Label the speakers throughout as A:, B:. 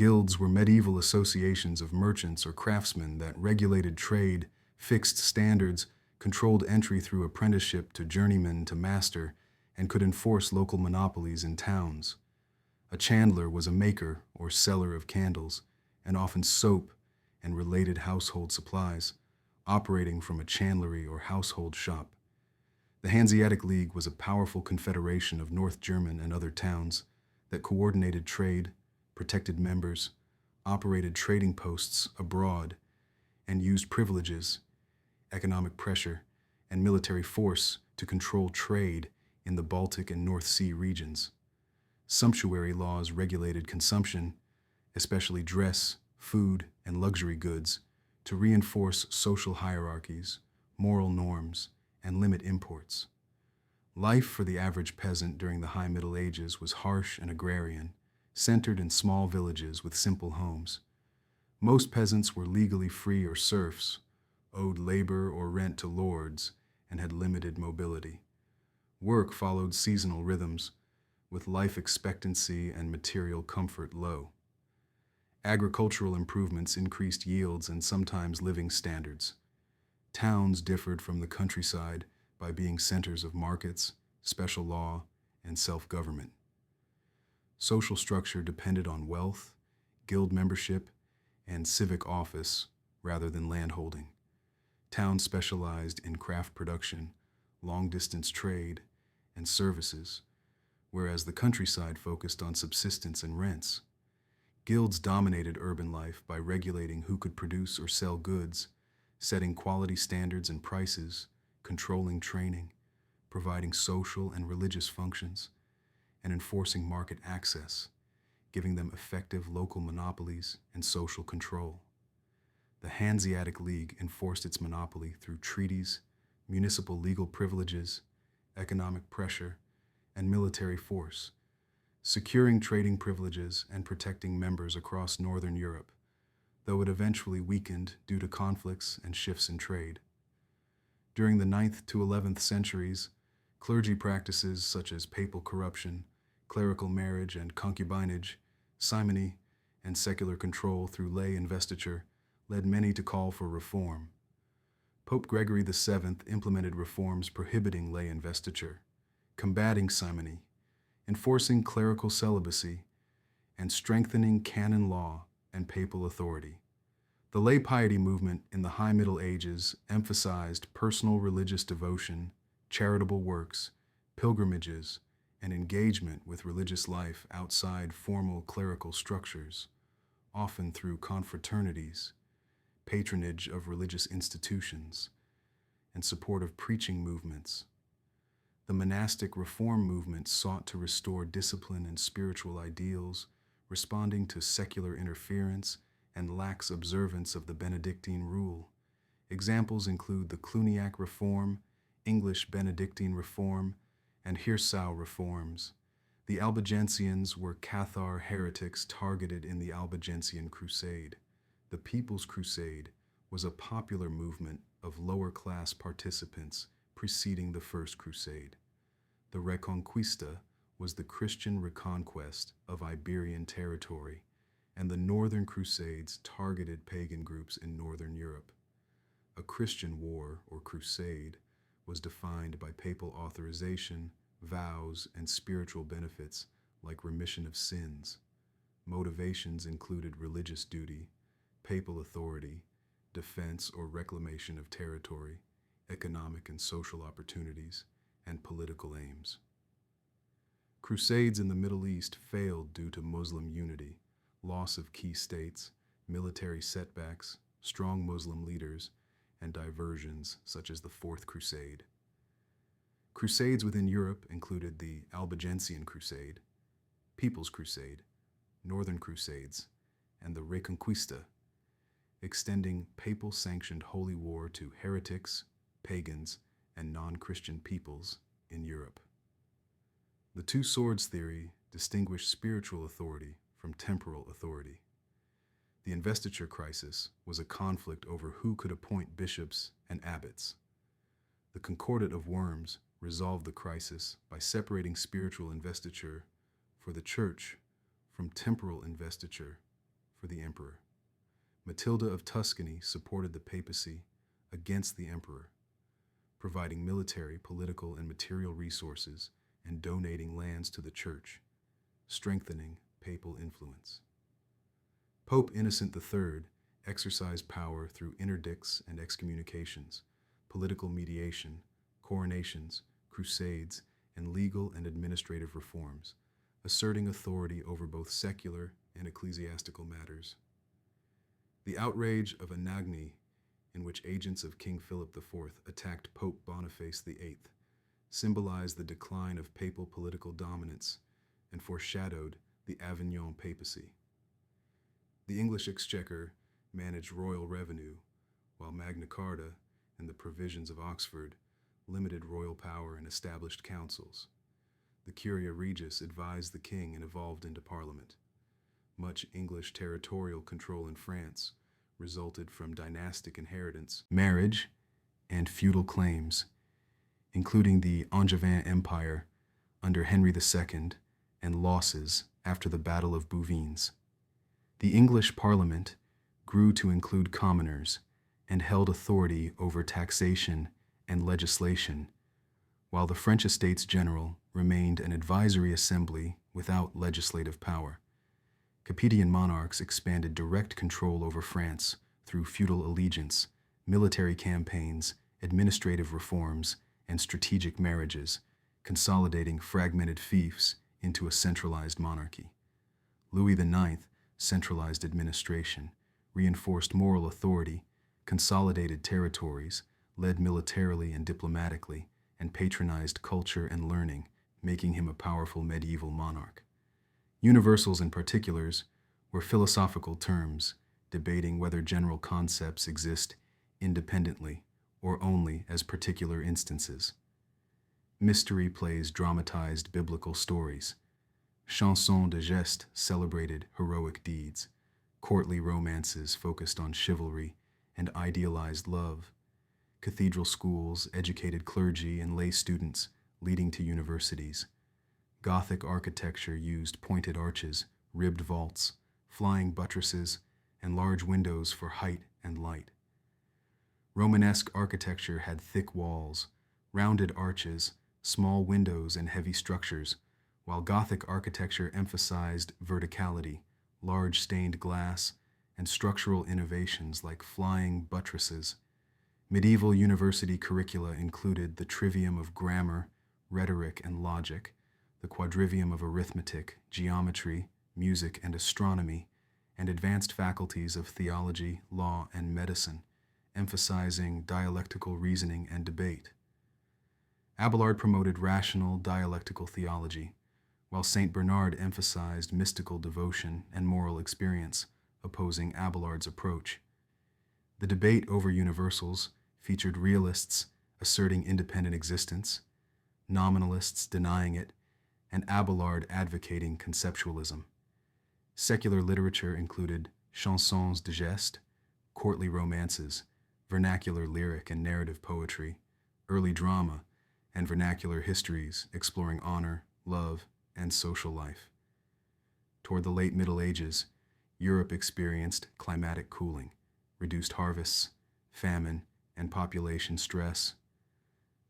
A: Guilds were medieval associations of merchants or craftsmen that regulated trade, fixed standards, controlled entry through apprenticeship to journeyman to master, and could enforce local monopolies in towns. A chandler was a maker or seller of candles, and often soap and related household supplies, operating from a chandlery or household shop. The Hanseatic League was a powerful confederation of North German and other towns that coordinated trade, protected members, operated trading posts abroad, and used privileges, economic pressure, and military force to control trade in the Baltic and North Sea regions. Sumptuary laws regulated consumption, especially dress, food, and luxury goods, to reinforce social hierarchies, moral norms, and limit imports. Life for the average peasant during the High Middle Ages was harsh and agrarian, centered in small villages with simple homes. Most peasants were legally free or serfs, owed labor or rent to lords, and had limited mobility. Work followed seasonal rhythms, with life expectancy and material comfort low. Agricultural improvements increased yields and sometimes living standards. Towns differed from the countryside by being centers of markets, special law, and self-government. Social structure depended on wealth, guild membership, and civic office rather than landholding. Towns specialized in craft production, long-distance trade, and services, whereas the countryside focused on subsistence and rents. Guilds dominated urban life by regulating who could produce or sell goods, setting quality standards and prices, controlling training, providing social and religious functions, and enforcing market access, giving them effective local monopolies and social control. The Hanseatic League enforced its monopoly through treaties, municipal legal privileges, economic pressure, and military force, securing trading privileges and protecting members across Northern Europe, though it eventually weakened due to conflicts and shifts in trade. During the 9th to 11th centuries, clergy practices such as papal corruption, clerical marriage and concubinage, simony, and secular control through lay investiture led many to call for reform. Pope Gregory VII implemented reforms prohibiting lay investiture, combating simony, enforcing clerical celibacy, and strengthening canon law and papal authority. The lay piety movement in the High Middle Ages emphasized personal religious devotion, charitable works, pilgrimages, and engagement with religious life outside formal clerical structures, often through confraternities, patronage of religious institutions, and support of preaching movements. The monastic reform movement sought to restore discipline and spiritual ideals, responding to secular interference and lax observance of the Benedictine rule. Examples include the Cluniac Reform, English Benedictine Reform, and Hirsau reforms. The Albigensians were Cathar heretics targeted in the Albigensian Crusade. The People's Crusade was a popular movement of lower-class participants preceding the First Crusade. The Reconquista was the Christian reconquest of Iberian territory, and the Northern Crusades targeted pagan groups in Northern Europe. A Christian war, or crusade, was defined by papal authorization, vows, and spiritual benefits like remission of sins. Motivations included religious duty, papal authority, defense or reclamation of territory, economic and social opportunities, and political aims. Crusades in the Middle East failed due to Muslim unity, loss of key states, military setbacks, strong Muslim leaders, and diversions such as the Fourth Crusade. Crusades within Europe included the Albigensian Crusade, People's Crusade, Northern Crusades, and the Reconquista, extending papal-sanctioned holy war to heretics, pagans, and non-Christian peoples in Europe. The Two Swords theory distinguished spiritual authority from temporal authority. The investiture crisis was a conflict over who could appoint bishops and abbots. The Concordat of Worms resolved the crisis by separating spiritual investiture for the Church from temporal investiture for the emperor. Matilda of Tuscany supported the papacy against the emperor, providing military, political, and material resources and donating lands to the church, strengthening papal influence. Pope Innocent III exercised power through interdicts and excommunications, political mediation, coronations, crusades, and legal and administrative reforms, asserting authority over both secular and ecclesiastical matters. The outrage of Anagni, in which agents of King Philip IV attacked Pope Boniface VIII, symbolized the decline of papal political dominance and foreshadowed the Avignon papacy. The English exchequer managed royal revenue, while Magna Carta and the provisions of Oxford limited royal power and established councils. The Curia Regis advised the king and evolved into parliament. Much English territorial control in France resulted from dynastic inheritance, marriage, and feudal claims, including the Angevin Empire under Henry II and losses after the Battle of Bouvines. The English Parliament grew to include commoners and held authority over taxation and legislation, while the French Estates General remained an advisory assembly without legislative power. Capetian monarchs expanded direct control over France through feudal allegiance, military campaigns, administrative reforms, and strategic marriages, consolidating fragmented fiefs into a centralized monarchy. Louis IX centralized administration, reinforced moral authority, consolidated territories, led militarily and diplomatically, and patronized culture and learning, making him a powerful medieval monarch. Universals and particulars were philosophical terms debating whether general concepts exist independently or only as particular instances. Mystery plays dramatized biblical stories. Chansons de geste celebrated heroic deeds. Courtly romances focused on chivalry and idealized love. Cathedral schools educated clergy and lay students, leading to universities. Gothic architecture used pointed arches, ribbed vaults, flying buttresses, and large windows for height and light. Romanesque architecture had thick walls, rounded arches, small windows, and heavy structures, while Gothic architecture emphasized verticality, large stained glass, and structural innovations like flying buttresses. Medieval university curricula included the trivium of grammar, rhetoric, and logic, the quadrivium of arithmetic, geometry, music, and astronomy, and advanced faculties of theology, law, and medicine, emphasizing dialectical reasoning and debate. Abelard promoted rational dialectical theology, while St. Bernard emphasized mystical devotion and moral experience, opposing Abelard's approach. The debate over universals featured realists asserting independent existence, nominalists denying it, and Abelard advocating conceptualism. Secular literature included chansons de geste, courtly romances, vernacular lyric and narrative poetry, early drama, and vernacular histories exploring honor, love, and social life. Toward the late Middle Ages, Europe experienced climatic cooling, reduced harvests, famine, and population stress.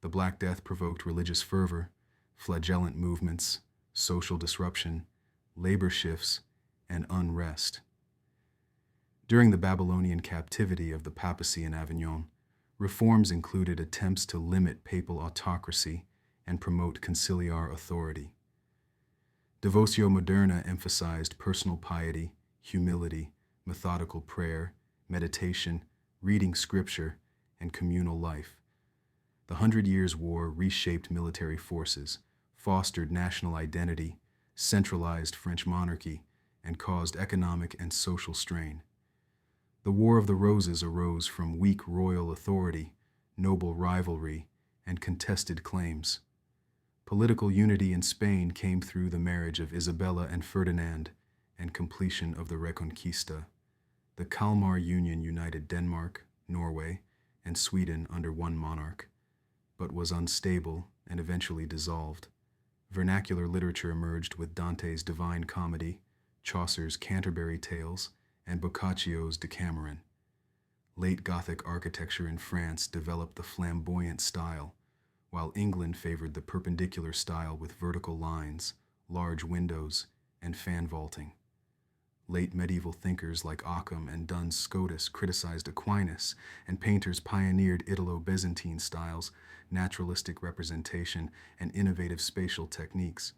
A: The Black Death provoked religious fervor, flagellant movements, social disruption, labor shifts, and unrest. During the Babylonian captivity of the papacy in Avignon, reforms included attempts to limit papal autocracy and promote conciliar authority. Devotio Moderna emphasized personal piety, humility, methodical prayer, meditation, reading scripture, and communal life. The 100 Years' War reshaped military forces, fostered national identity, centralized French monarchy, and caused economic and social strain. The War of the Roses arose from weak royal authority, noble rivalry, and contested claims. Political unity in Spain came through the marriage of Isabella and Ferdinand and completion of the Reconquista. The Kalmar Union united Denmark, Norway, and Sweden under one monarch, but was unstable and eventually dissolved. Vernacular literature emerged with Dante's Divine Comedy, Chaucer's Canterbury Tales, and Boccaccio's Decameron. Late Gothic architecture in France developed the flamboyant style, while England favored the perpendicular style with vertical lines, large windows, and fan vaulting. Late medieval thinkers like Occam and Duns Scotus criticized Aquinas, and painters pioneered Italo-Byzantine styles, naturalistic representation, and innovative spatial techniques.